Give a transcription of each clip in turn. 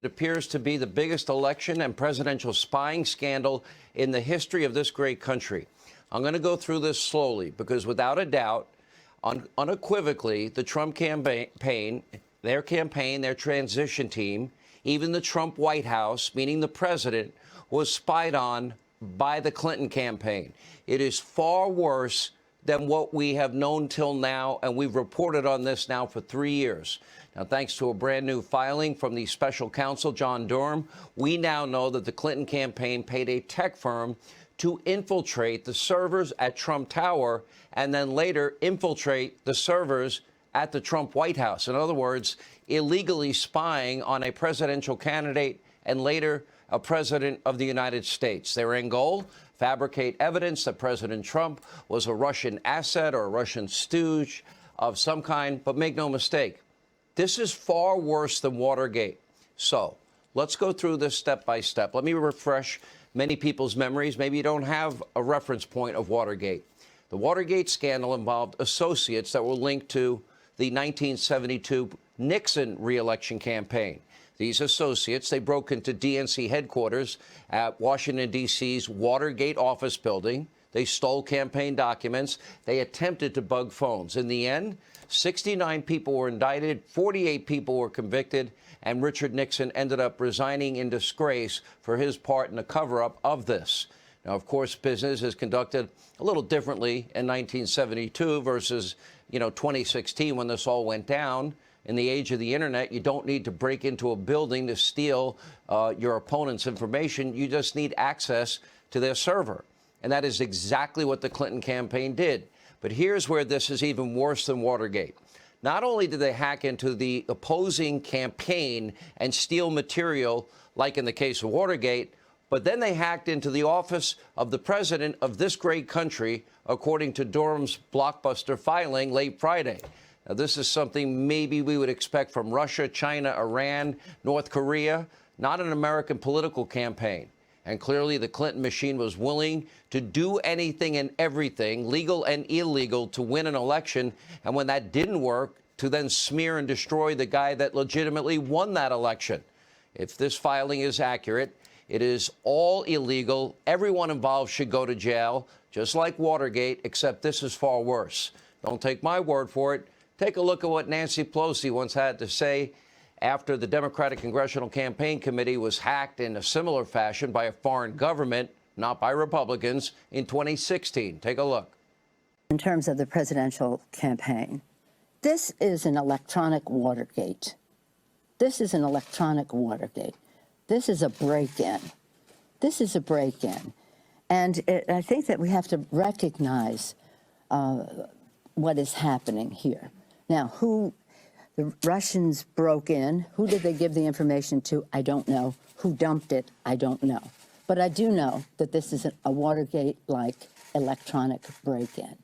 It appears to be the biggest election and presidential spying scandal in the history of this great country. I'm going to go through this slowly because without a doubt, unequivocally, the Trump campaign, their transition team, even the Trump White House, meaning the president, was spied on by the Clinton campaign. It is far worse than what we have known till now, and we've reported on this now for 3 years. Now, thanks to a brand new filing from the special counsel, John Durham, we now know that the Clinton campaign paid a tech firm to infiltrate the servers at Trump Tower and then later infiltrate the servers at the Trump White House. In other words, illegally spying on a presidential candidate and later a president of the United States. Their end goal? Fabricate evidence that President Trump was a Russian asset or a Russian stooge of some kind. But make no mistake, this is far worse than Watergate. So let's go through this step by step. Let me refresh many people's memories. Maybe you don't have a reference point of Watergate. The Watergate scandal involved associates that were linked to the 1972 Nixon re-election campaign. These associates, they broke into DNC headquarters at Washington, D.C.'s Watergate office building. They stole campaign documents. They attempted to bug phones. In the end, 69 people were indicted, 48 people were convicted, and Richard Nixon ended up resigning in disgrace for his part in the cover-up of this. Now, of course, business is conducted a little differently in 1972 versus, 2016 when this all went down. In the age of the internet, you don't need to break into a building to steal your opponent's information. You just need access to their server. And that is exactly what the Clinton campaign did. But here's where this is even worse than Watergate. Not only did they hack into the opposing campaign and steal material, like in the case of Watergate, but then they hacked into the office of the president of this great country, according to Durham's blockbuster filing late Friday. Now, this is something maybe we would expect from Russia, China, Iran, North Korea, not an American political campaign. And clearly, the Clinton machine was willing to do anything and everything, legal and illegal, to win an election. And when that didn't work, to then smear and destroy the guy that legitimately won that election. If this filing is accurate, it is all illegal. Everyone involved should go to jail, just like Watergate, except this is far worse. Don't take my word for it. Take a look at what Nancy Pelosi once had to say after the Democratic Congressional Campaign Committee was hacked in a similar fashion by a foreign government, not by Republicans, in 2016. Take a look. In terms of the presidential campaign, this is an electronic Watergate. This is an electronic Watergate. This is a break-in. This is a break-in. And I think that we have to recognize what is happening here. Now, who the Russians broke in, who did they give the information to? I don't know. Who dumped it? I don't know. But I do know that this is a Watergate-like electronic break-in.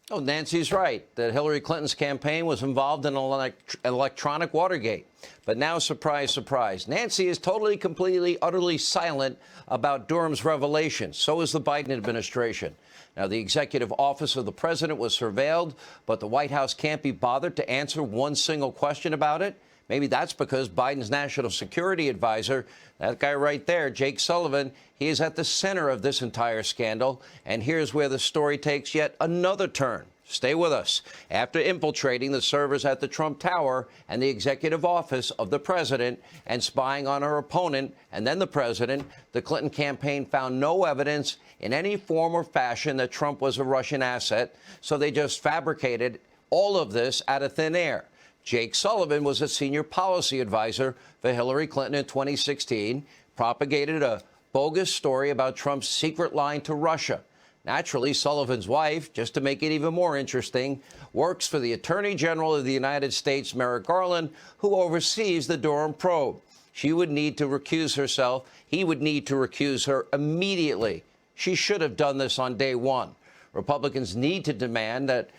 Oh, Nancy's right that Hillary Clinton's campaign was involved in an electronic Watergate. But now, surprise, surprise, Nancy is totally, completely, utterly silent about Durham's revelations. So is the Biden administration. Now, the executive office of the president was surveilled, but the White House can't be bothered to answer one single question about it. Maybe that's because Biden's national security advisor, that guy right there, Jake Sullivan, he is at the center of this entire scandal. And here's where the story takes yet another turn. Stay with us. After infiltrating the servers at the Trump Tower and the executive office of the president and spying on her opponent and then the president, the Clinton campaign found no evidence in any form or fashion that Trump was a Russian asset. So they just fabricated all of this out of thin air. Jake Sullivan was a senior policy advisor for Hillary Clinton in 2016, propagated a bogus story about Trump's secret line to Russia. Naturally, Sullivan's wife, just to make it even more interesting, works for the Attorney General of the United States, Merrick Garland, who oversees the Durham probe. She would need to recuse herself. He would need to recuse her immediately. She should have done this on day one. Republicans need to demand that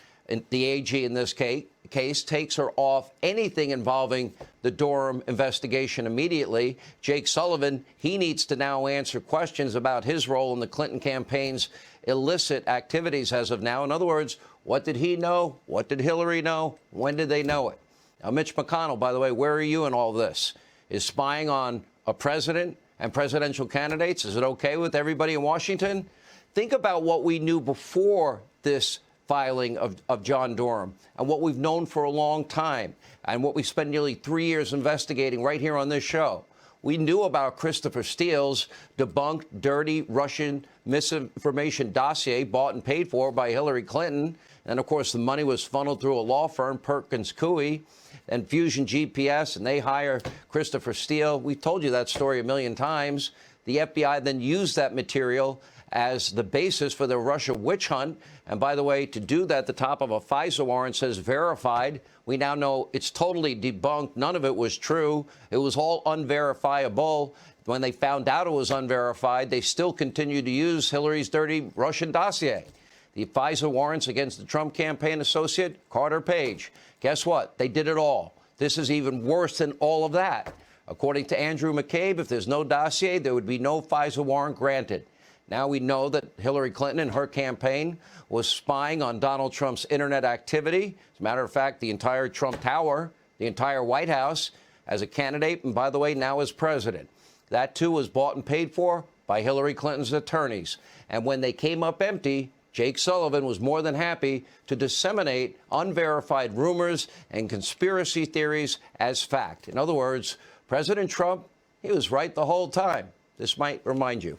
the AG in this case takes her off anything involving the Durham investigation immediately. Jake Sullivan, he needs to now answer questions about his role in the Clinton campaign's illicit activities as of now. In other words, what did he know? What did Hillary know? When did they know it? Now, Mitch McConnell, by the way, where are you in all this? is spying on a president and presidential candidates. Is it okay with everybody in Washington? Think about what we knew before this filing of John Durham and what we've known for a long time and what we spent nearly 3 years investigating right here on this show. We knew about Christopher Steele's debunked, dirty Russian misinformation dossier bought and paid for by Hillary Clinton. And, of course, the money was funneled through a law firm, Perkins Coie, and Fusion GPS, and they hire Christopher Steele. We've told you that story a million times. The FBI then used that material as the basis for the Russia witch hunt. And by the way, to do that, the top of a FISA warrant says verified. We now know it's totally debunked. None of it was true. It was all unverifiable. When they found out it was unverified, they still continued to use Hillary's dirty Russian dossier. The FISA warrants against the Trump campaign associate, Carter Page. Guess what? They did it all. This is even worse than all of that. According to Andrew McCabe, if there's no dossier, there would be no FISA warrant granted. Now we know that Hillary Clinton and her campaign was spying on Donald Trump's internet activity. As a matter of fact, the entire Trump Tower, the entire White House, as a candidate, and by the way, now as president. That, too, was bought and paid for by Hillary Clinton's attorneys. And when they came up empty, Jake Sullivan was more than happy to disseminate unverified rumors and conspiracy theories as fact. In other words, President Trump, he was right the whole time. This might remind you.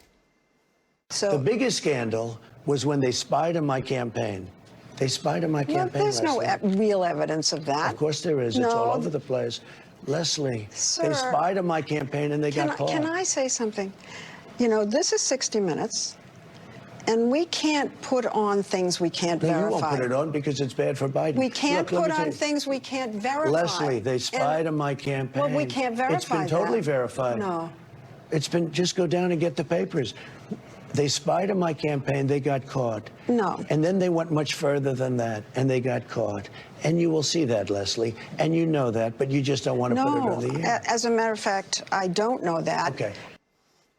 So the biggest scandal was when they spied on my campaign. They spied on my campaign. There's no real evidence of that. Of course there is. No. It's all over the place. Leslie, Sir, they spied on my campaign and they got caught. Can I say something? You know, this is 60 Minutes, and we can't put on things we can't verify. You won't put it on because it's bad for Biden. We can't Look, put on things we can't verify. Leslie, they spied on my campaign. Well, we can't verify It's been totally that. verified. No. It's been, just go down and get the papers. They spied on my campaign, they got caught. No. And then they went much further than that, and they got caught. And you will see that, Leslie, and you know that, but you just don't want to put it on the air. As a matter of fact, I don't know that. Okay.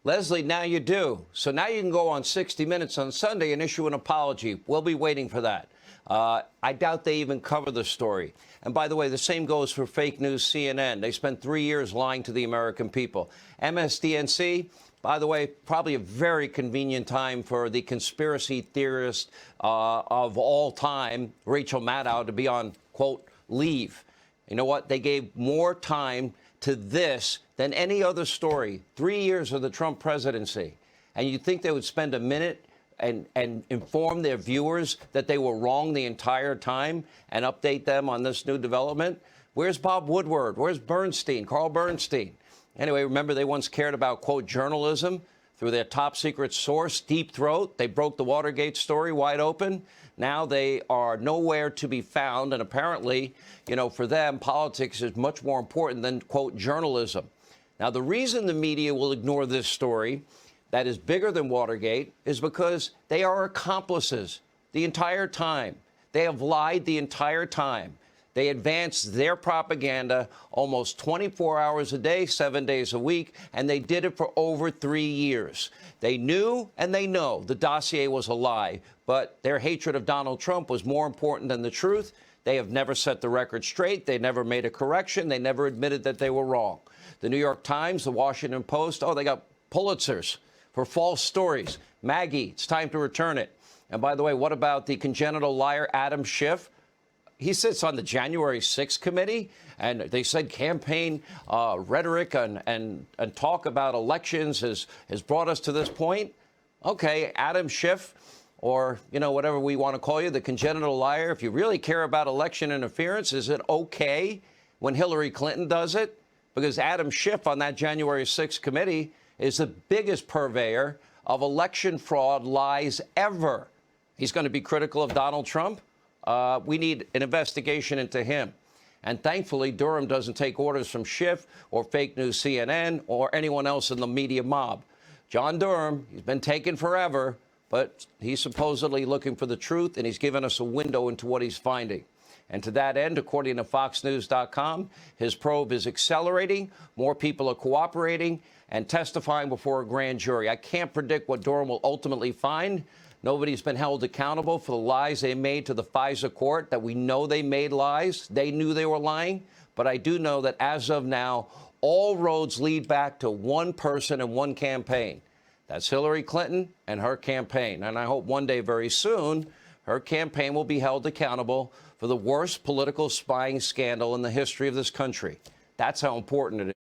Leslie, now you do. So now you can go on 60 Minutes on Sunday and issue an apology. We'll be waiting for that. I doubt they even cover the story. And by the way, the same goes for fake news CNN. They spent 3 years lying to the American people. MSDNC, by the way, probably a very convenient time for the conspiracy theorist of all time, Rachel Maddow, to be on, quote, leave. You know what? They gave more time to this than any other story. 3 years of the Trump presidency. And you'd think they would spend a minute and inform their viewers that they were wrong the entire time and update them on this new development? Where's Bob Woodward? Where's Bernstein, Carl Bernstein? Anyway, remember they once cared about, quote, journalism through their top secret source, Deep Throat. They broke the Watergate story wide open. Now they are nowhere to be found. And apparently, you know, for them, politics is much more important than, quote, journalism. Now, the reason the media will ignore this story that is bigger than Watergate is because they are accomplices the entire time. They have lied the entire time. They advanced their propaganda almost 24 hours a day, 7 days a week, and they did it for over 3 years. They knew and they know the dossier was a lie, but their hatred of Donald Trump was more important than the truth. They have never set the record straight. They never made a correction. They never admitted that they were wrong. The New York Times, the Washington Post, oh, they got Pulitzers for false stories. Maggie, it's time to return it. And by the way, what about the congenital liar Adam Schiff? He sits on the January 6th committee, and they said campaign rhetoric and talk about elections has brought us to this point. Okay, Adam Schiff, or, you know, whatever we want to call you, the congenital liar, if you really care about election interference, is it okay when Hillary Clinton does it? Because Adam Schiff on that January 6th committee is the biggest purveyor of election fraud lies ever. He's going to be critical of Donald Trump. We need an investigation into him. And thankfully, Durham doesn't take orders from Schiff or fake news CNN or anyone else in the media mob. John Durham, he's been taken forever, but he's supposedly looking for the truth, and he's given us a window into what he's finding. And to that end, according to FoxNews.com, his probe is accelerating. More people are cooperating and testifying before a grand jury. I can't predict what Durham will ultimately find. Nobody's been held accountable for the lies they made to the FISA court, that we know they made lies. They knew they were lying. But I do know that as of now, all roads lead back to one person and one campaign. That's Hillary Clinton and her campaign. And I hope one day very soon, her campaign will be held accountable for the worst political spying scandal in the history of this country. That's how important it is.